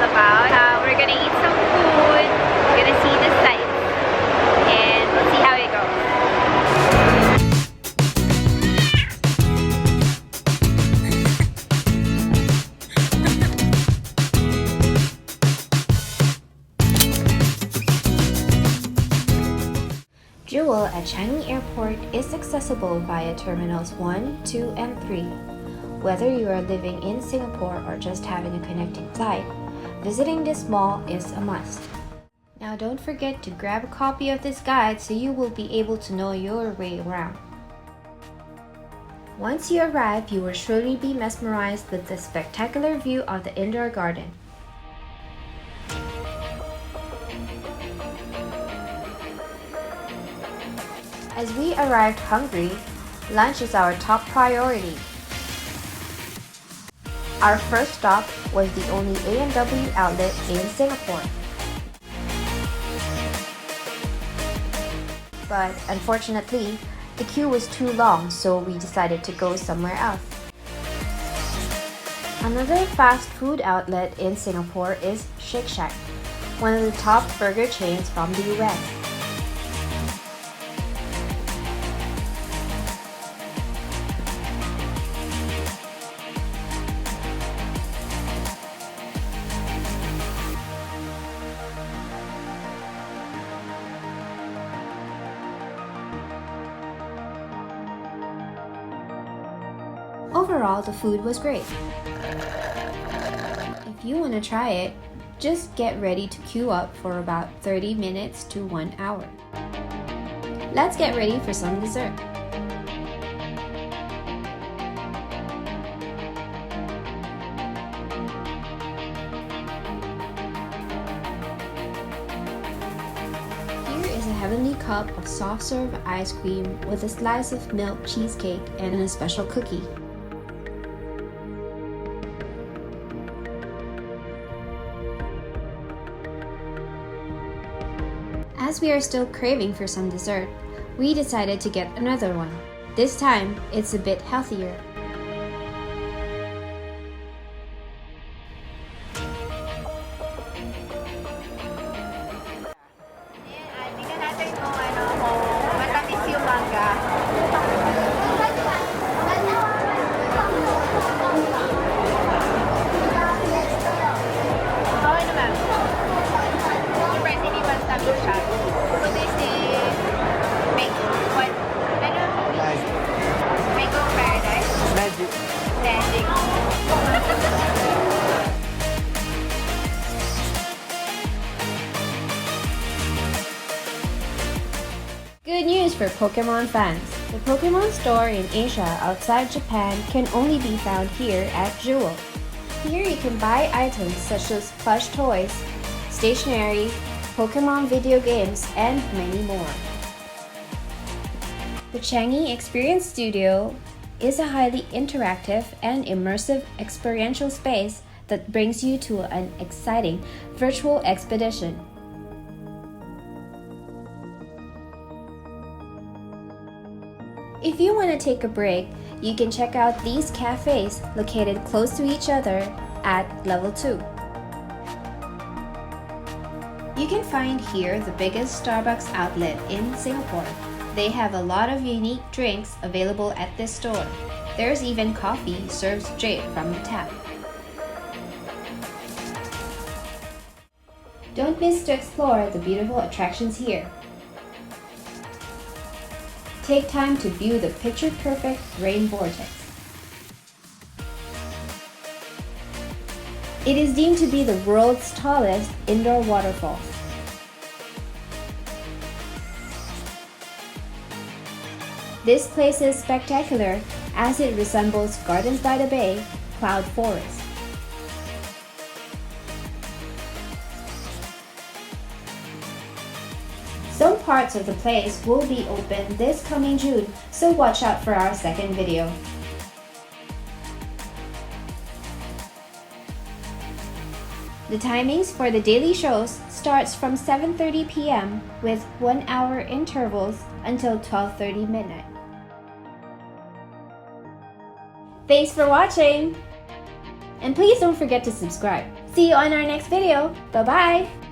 about. We're gonna eat some food, we're gonna see the sights, and we'll see how it goes. Jewel at Changi Airport is accessible via Terminals 1, 2, and 3. Whether you are living in Singapore or just having a connecting flight, visiting this mall is a must. Now don't forget to grab a copy of this guide so you will be able to know your way around. Once you arrive, you will surely be mesmerized with the spectacular view of the indoor garden. As we arrived hungry, lunch is our top priority. Our first stop was the only A&W outlet in Singapore. But unfortunately, the queue was too long, so we decided to go somewhere else. Another fast food outlet in Singapore is Shake Shack, one of the top burger chains from the US. Overall, the food was great. If you want to try it, just get ready to queue up for about 30 minutes to 1 hour. Let's get ready for some dessert. Here is a heavenly cup of soft serve ice cream with a slice of milk cheesecake and a special cookie. As we are still craving for some dessert, we decided to get another one. This time, it's a bit healthier. Tingnan natin kung kung matamis yung mangga. Okay naman. Surprisingly, one-stop shop. What is the mango? What? Mango paradise? Magic. Magic. Good news for Pokemon fans! The Pokemon store in Asia outside Japan can only be found here at Jewel. Here you can buy items such as plush toys, stationery, Pokemon video games, and many more. The Changi Experience Studio is a highly interactive and immersive experiential space that brings you to an exciting virtual expedition. If you want to take a break, you can check out these cafes located close to each other at level 2. You can find here the biggest Starbucks outlet in Singapore. They have a lot of unique drinks available at this store. There's even coffee served straight from the tap. Don't miss to explore the beautiful attractions here. Take time to view the picture-perfect Rain Vortex. It is deemed to be the world's tallest indoor waterfall. This place is spectacular as it resembles Gardens by the Bay, Cloud Forest. Some parts of the place will be open this coming June, so watch out for our second video. The timings for the daily shows starts from 7:30 p.m. with 1 hour intervals until 12:30 midnight. Thanks for watching! And please don't forget to subscribe. See you on our next video. Bye-bye!